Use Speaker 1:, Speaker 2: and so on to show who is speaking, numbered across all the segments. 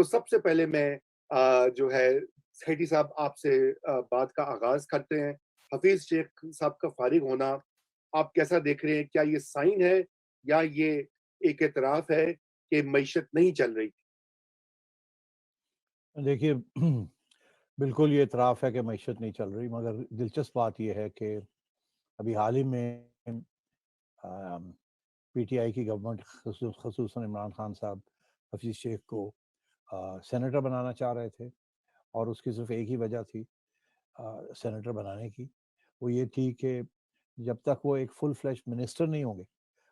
Speaker 1: तो सबसे पहले मैं जो है हैडी साहब आपसे बात का आगाज़ करते हैं। हफ़ीज़ शेख साहब का फ़ारिग होना आप कैसा देख रहे हैं? क्या ये साइन है या ये एक एतराफ़ है कि मईशत नहीं चल रही?
Speaker 2: देखिए बिल्कुल ये इतराफ़ है कि मईशत नहीं चल रही, मगर दिलचस्प बात ये है कि अभी हाल ही में पीटीआई की गवर्नमेंट ख़ुसूसन इमरान खान साहब हफ़ीज़ शेख को सेनेटर बनाना चाह रहे थे, और उसकी सिर्फ़ एक ही वजह थी सेनेटर बनाने की। वो ये थी कि जब तक वो एक फुल फ्लेश्ड मिनिस्टर नहीं होंगे,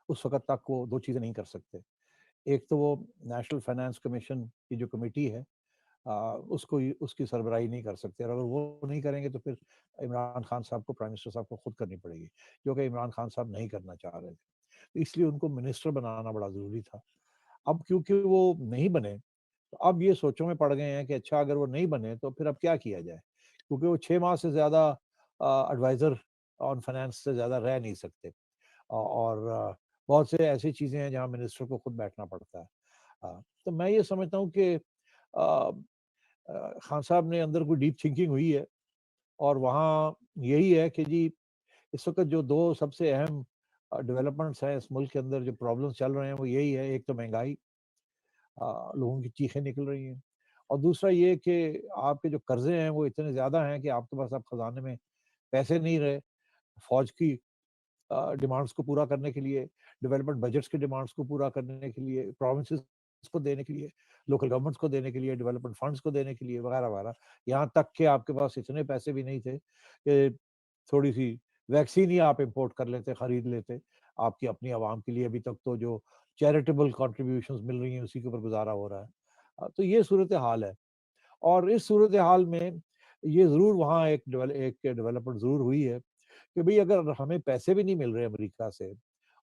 Speaker 2: उस वक़्त तक वो 2 चीज़ें नहीं कर सकते। एक तो वो नेशनल फाइनेंस कमीशन की जो कमेटी है, उसकी सरबराही नहीं कर सकते, और अगर वो नहीं करेंगे तो फिर इमरान खान साहब को, प्राइम मिनिस्टर साहब को खुद करनी पड़ेगी, जो कि इमरान खान साहब नहीं करना चाह रहे थे। तो इसलिए उनको मिनिस्टर बनाना बड़ा ज़रूरी था। अब क्योंकि वो नहीं बने, तो अब ये सोचों में पड़ गए हैं कि अच्छा, अगर वो नहीं बने तो फिर अब क्या किया जाए? क्योंकि वो 6 माह से ज़्यादा एडवाइज़र ऑन फाइनेंस से ज़्यादा रह नहीं सकते। और बहुत से ऐसी चीज़ें हैं जहाँ मिनिस्टर को खुद बैठना पड़ता है। तो मैं ये समझता हूँ कि खान साहब ने अंदर कोई डीप थिंकिंग हुई है, और वहाँ यही है कि जी, इस वक़्त जो 2 सबसे अहम डेवलपमेंट्स हैं इस मुल्क के अंदर, जो प्रॉब्लम्स चल रहे हैं, वो यही है। एक तो महँगाई, लोगों की चीखें निकल रही हैं, और दूसरा ये कि आपके जो कर्ज़े हैं वो इतने ज़्यादा हैं कि आपके पास अब खज़ाने में पैसे नहीं रहे। फ़ौज की डिमांड्स को पूरा करने के लिए, डेवलपमेंट बजट्स की डिमांड्स को पूरा करने के लिए, प्रोविंसेस को देने के लिए, लोकल गवर्नमेंट्स को देने के लिए, डेवलपमेंट फंड्स को देने के लिए, वगैरह-वगैरह। यहाँ तक कि आपके पास इतने पैसे भी नहीं थे कि थोड़ी-सी वैक्सीन ही आप इम्पोर्ट कर लेते, खरीद लेते, आपकी अपनी आवाम के लिए। अभी तक तो जो चैरिटेबल कंट्रीब्यूशंस मिल रही हैं, उसी के ऊपर गुज़ारा हो रहा है। तो ये सूरत-ए-हाल है, और इस सूरत-ए-हाल में ये ज़रूर वहाँ एक डेवलपमेंट ज़रूर हुई है कि भई, अगर हमें पैसे भी नहीं मिल रहे अमेरिका से,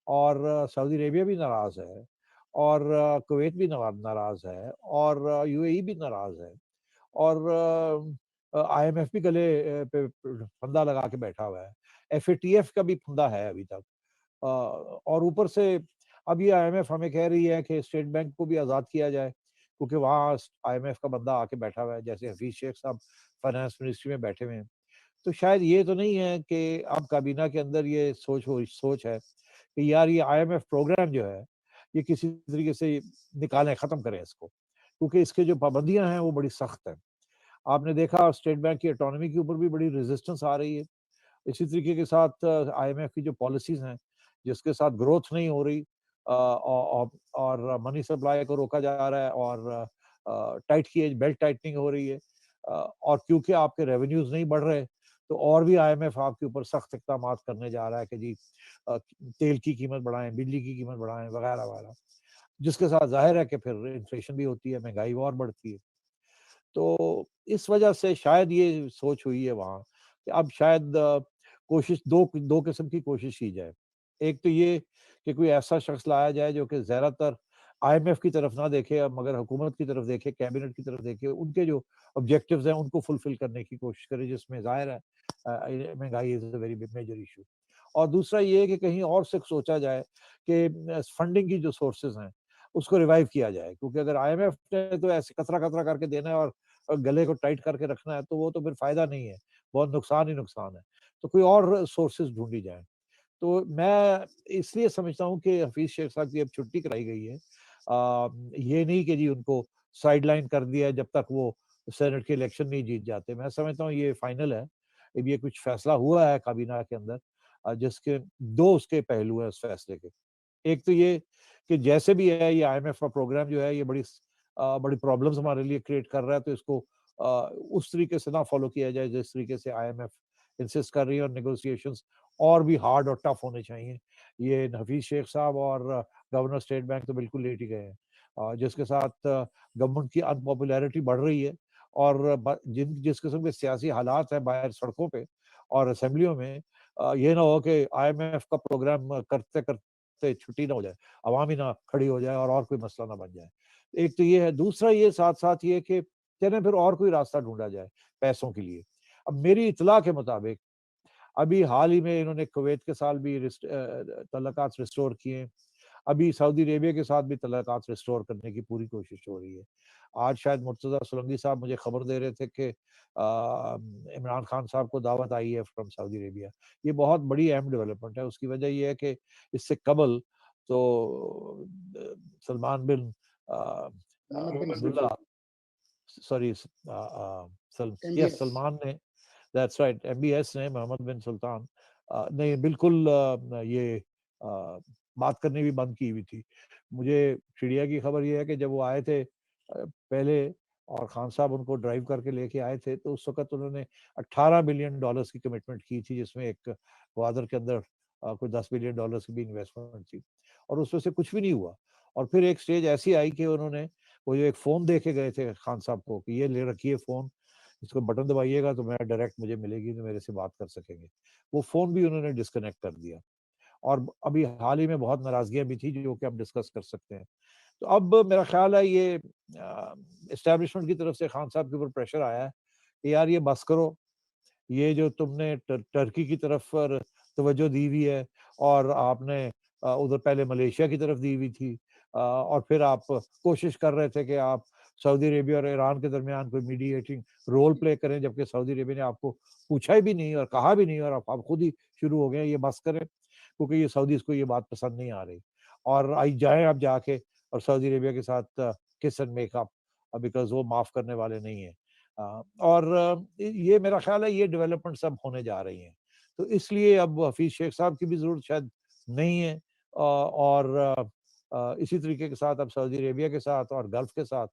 Speaker 2: और सऊदी अरेबिया भी नाराज़ है, और कुवैत भी नाराज़ है, और यूएई भी नाराज़ है, और आईएमएफ भी गले पे फंदा लगा के बैठा हुआ है। एफएटीएफ का भी फंदा है अभी तक। और ऊपर से अब ये आईएमएफ हमें कह रही है कि स्टेट बैंक को भी आज़ाद किया जाए, क्योंकि वहाँ आईएमएफ का बंदा आके बैठा हुआ है, जैसे हफीज़ शेख साहब फाइनेंस मिनिस्ट्री में बैठे हुए हैं। तो शायद ये तो नहीं है कि अब काबीना के अंदर ये सोच है कि यार, ये आईएमएफ प्रोग्राम जो है, ये किसी तरीके से निकालें, ख़त्म करें इसको, क्योंकि इसकी जो पाबंदियाँ हैं वो बड़ी सख्त हैं। आपने देखा स्टेट बैंक की ऑटोनॉमी के ऊपर भी बड़ी रेजिस्टेंस आ रही है। इसी तरीके के साथ आईएमएफ की जो पॉलिसीज़ हैं, जिसके साथ ग्रोथ नहीं हो रही, और मनी सप्लाई को रोका जा रहा है, और टाइट की बेल्ट टाइटनिंग हो रही है, और क्योंकि आपके रेवेन्यूज़ नहीं बढ़ रहे, तो और भी आईएमएफ आपके ऊपर सख्त इक़दामात करने जा रहा है कि जी, तेल की कीमत बढ़ाएँ, बिजली की कीमत बढ़ाएँ, वगैरह-वगैरह। जिसके साथ ज़ाहिर है कि फिर इन्फ्लेशन भी होती है, महँगाई और बढ़ती है। तो इस वजह से शायद ये सोच हुई है वहाँ कि अब शायद कोशिश दो किस्म की कोशिश की जाए। एक तो ये कि कोई ऐसा शख्स लाया जाए जो कि ज़्यादातर आईएमएफ की तरफ ना देखे, मगर हुकूमत की तरफ देखे, कैबिनेट की तरफ देखे, उनके जो ऑब्जेक्टिव्स हैं उनको फुलफिल करने की कोशिश करे, जिसमें ज़ाहिर है महँगाई is a very major issue. और दूसरा ये है कि कहीं और से सोचा जाए कि फंडिंग की जो सोर्सेज़ हैं, उसको रिवाइव किया जाए, क्योंकि अगर आईएमएफ ने तो ऐसे कतरा-कतरा करके देना है, और गले को टाइट करके रखना है, तो वो तो फिर फ़ायदा नहीं है, बहुत नुकसान ही नुकसान है। तो कोई और सोर्सेज़ ढूँढी जाएँ। तो मैं इसलिए समझता हूँ कि हफीज़ शेख साहब की अब छुट्टी कराई गई है। ये नहीं कि जी उनको साइडलाइन कर दिया है जब तक वो सेनेट के इलेक्शन नहीं जीत जाते। मैं समझता हूँ ये फाइनल है। अब ये कुछ फैसला हुआ है काबीना के अंदर, जिसके 2 उसके पहलू हैं उस फैसले के। एक तो ये कि जैसे भी है, ये आईएमएफ का प्रोग्राम जो है, ये बड़ी प्रॉब्लम्स हमारे लिए क्रिएट कर रहा है, तो इसको उस तरीके से ना फॉलो किया जाए जिस तरीके से आईएमएफ इंसिस्ट कर रही है, और नेगोशिएशंस और भी हार्ड और टफ होने चाहिए। ये हफीज शेख साहब और गवर्नर स्टेट बैंक तो बिल्कुल लेट ही गए हैं, जिसके साथ गवर्नमेंट की अनपॉपुलैरिटी बढ़ रही है, और जिस किस्म के सियासी हालात हैं बाहर सड़कों पे और असेंबलियों में, ये ना हो कि आईएमएफ का प्रोग्राम करते करते छुट्टी ना हो जाए, अवाम ही ना खड़ी हो जाए, और कोई मसला ना बन जाए। एक तो ये है, दूसरा ये साथ साथ ये कि चलें फिर और कोई रास्ता ढूंढा जाए पैसों के लिए। अब मेरी इतला के मुताबिक अभी हाल ही में इन्होंने कुवैत के साथ भी तल्लुकात रिस्टोर किए। अभी सऊदी अरेबिया के साथ भी तल्लुकात रिस्टोर करने की पूरी कोशिश हो रही है। आज शायद मुर्तज़ा सोलंकी साहब मुझे खबर दे रहे थे कि इमरान खान साहब को दावत आई है फ्रॉम सऊदी अरेबिया। ये बहुत बड़ी अहम डेवलपमेंट है। उसकी वजह ये है कि इससे कबल तो Salman bin
Speaker 3: Mohammed bin
Speaker 1: Mohammed bin
Speaker 2: Abdullah,
Speaker 1: Salman.
Speaker 2: Sorry, yes,
Speaker 3: MBS.
Speaker 2: Salman ने, दैट्स राइट, एमबीएस ने, मोहम्मद बिन सुल्तान ने बिल्कुल ये बात करनी भी बंद की हुई थी। मुझे चिड़िया की खबर ये है कि जब वो आए थे पहले, और खान साहब उनको ड्राइव करके लेके आए थे, तो उस वक़्त उन्होंने $18 बिलियन की कमिटमेंट की थी, जिसमें एक ग्वादर के अंदर कोई $10 बिलियन की भी इन्वेस्टमेंट थी, और उसमें से कुछ भी नहीं हुआ। और फिर एक स्टेज ऐसी आई कि उन्होंने वो जो एक फ़ोन दे के गए थे खान साहब को कि ये ले रखिए फ़ोन, इसको बटन दबाइएगा तो मैं डायरेक्ट मुझे मिलेगी, तो मेरे से बात कर सकेंगे। वो फ़ोन भी उन्होंने डिस्कनेक्ट कर दिया, और अभी हाल ही में बहुत नाराज़गियाँ भी थी जो कि हम डिस्कस कर सकते हैं। तो अब मेरा ख़्याल है ये एस्टेब्लिशमेंट की तरफ से खान साहब के ऊपर प्रेशर आया है कि यार ये बस करो, ये जो तुमने टर्की की तरफ पर तवज्जो दी हुई है, और आपने उधर पहले मलेशिया की तरफ दी हुई थी, और फिर आप कोशिश कर रहे थे कि आप सऊदी अरेबिया और ईरान के दरमियान कोई मीडिएटिंग रोल प्ले करें, जबकि सऊदी अरेबिया ने आपको पूछा ही भी नहीं और कहा भी नहीं, और आप खुद ही शुरू हो गए ये बस करें, क्योंकि ये सऊदीज़ को ये बात पसंद नहीं आ रही। और आई जाएँ आप जाके और सऊदी अरेबिया के साथ किस एंड मेक अप, बिकॉज़ वो माफ़ करने वाले नहीं हैं। और ये मेरा ख़्याल है ये डेवलपमेंट सब होने जा रही हैं। तो इसलिए अब हफ़ीज़ शेख साहब की भी ज़रूरत शायद नहीं है, और इसी तरीके के साथ अब सऊदी अरेबिया के साथ और गल्फ़ के साथ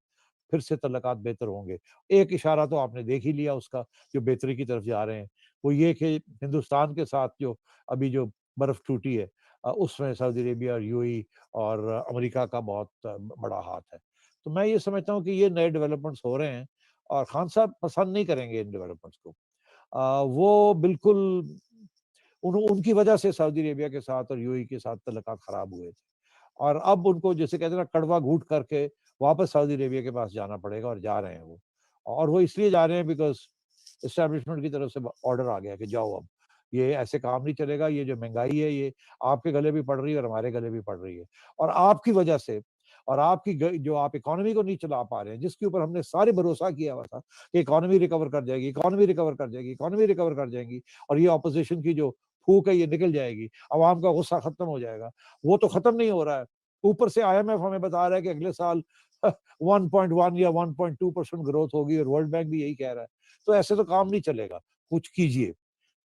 Speaker 2: फिर से तल्लुकात बेहतर होंगे। एक इशारा तो आपने देख ही लिया उसका, जो बेहतरी की तरफ जा रहे हैं, वो ये कि हिंदुस्तान के साथ जो अभी जो बर्फ़ टूटी है, उसमें सऊदी अरेबिया और यूएई और अमेरिका का बहुत बड़ा हाथ है। तो मैं ये समझता हूँ कि ये नए डेवलपमेंट्स हो रहे हैं, और खान साहब पसंद नहीं करेंगे इन डेवलपमेंट्स को। वो बिल्कुल उनकी वजह से सऊदी अरेबिया के साथ और यूएई के साथ तल्लुकात खराब हुए थे, और अब उनको जैसे कहते हैं ना, कड़वा घूँट करके वापस सऊदी अरेबिया के पास जाना पड़ेगा, और जा रहे हैं वो। और वो इसलिए जा रहे हैं बिकॉज़ एस्टेब्लिशमेंट की तरफ से ऑर्डर आ गया कि जाओ अब, ये ऐसे काम नहीं चलेगा, ये जो महँगाई है ये आपके गले भी पड़ रही है और हमारे गले भी पड़ रही है। और आपकी वजह से, और आपकी जो आप इकोनॉमी को नहीं चला पा रहे हैं, जिसके ऊपर हमने सारे भरोसा किया हुआ था कि इकोनॉमी रिकवर कर जाएगी, इकोनॉमी रिकवर कर जाएगी, इकोनॉमी रिकवर कर जाएगी, और ये ऑपोज़िशन की जो फूक है ये निकल जाएगी, अवाम का गुस्सा खत्म हो जाएगा। वो तो खत्म नहीं हो रहा है। ऊपर से आईएमएफ हमें बता रहा है कि अगले साल 1.1 या 1.2% ग्रोथ होगी, और वर्ल्ड बैंक भी यही कह रहा है। तो ऐसे तो काम नहीं चलेगा, कुछ कीजिए।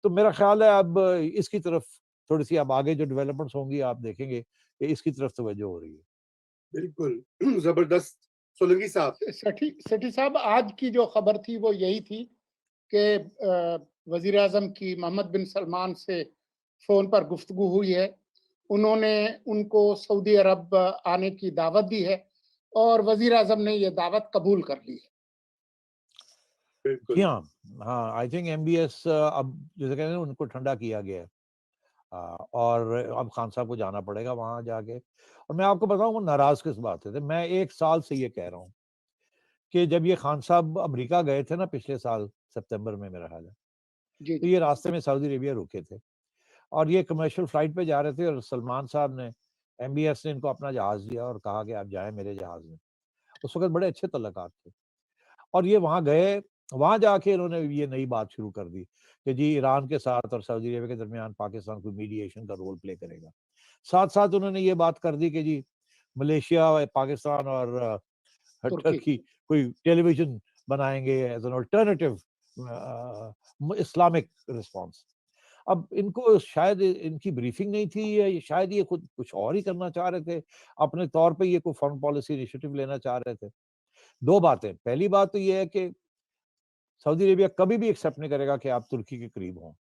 Speaker 2: तो मेरा ख़्याल है अब इसकी तरफ थोड़ी-सी, अब आगे जो डेवलपमेंट्स होंगी आप देखेंगे कि इसकी तरफ तवज्जो हो रही है।
Speaker 1: बिल्कुल, ज़बरदस्त। सोलंकी साहब।
Speaker 3: सेठी साहब, आज की जो खबर थी वो यही थी कि वजीर आजम की मोहम्मद बिन सलमान से फोन पर गुफ्तगू हुई है। उन्होंने उनको सऊदी अरब आने की दावत दी है, और वजीर आजम ने ये दावत कबूल कर ली है।
Speaker 2: जी
Speaker 1: बिल्कुल।
Speaker 2: हाँ, हाँ, आई थिंक एमबीएस अब जैसे कहते हैं ना, उनको ठंडा किया गया है। और अब खान साहब को जाना पड़ेगा वहाँ जाके, और मैं आपको बताऊँ वो नाराज़ किस बात से थे। मैं 1 साल से ये कह रहा हूँ कि जब ये खान साहब अमेरिका गए थे ना पिछले साल सितंबर में मेरा ख़्याल है,
Speaker 3: जी
Speaker 2: तो
Speaker 3: जी।
Speaker 2: ये रास्ते में सऊदी अरेबिया रुके थे, और ये कमर्शियल फ्लाइट पे जा रहे थे, और सलमान साहब ने, एमबीएस ने इनको अपना जहाज़ दिया और कहा कि आप जाएँ मेरे जहाज़ में। उस वक़्त बड़े अच्छे तल्लुकात थे, और ये वहाँ गए, वहाँ जाके इन्होंने ये नई बात शुरू कर दी कि जी ईरान के साथ और सऊदी अरेबिया के दरमियान पाकिस्तान कोई मीडिएशन का रोल प्ले करेगा। साथ-साथ उन्होंने ये बात कर दी कि जी मलेशिया, पाकिस्तान और
Speaker 3: तुर्की।
Speaker 2: टर्की कोई टेलीविज़न बनाएँगे as an alternative Islamic response. अब इनको शायद इनकी ब्रीफिंग नहीं थी, या ये शायद ये खुद कुछ और ही करना चाह रहे थे, अपने तौर पे ये कोई फॉरेन पॉलिसी इनिशिएटिव लेना चाह रहे थे। 2 बातें, पहली बात तो ये है कि सऊदी अरेबिया कभी भी एक्सेप्ट नहीं करेगा कि आप तुर्की के करीब हों।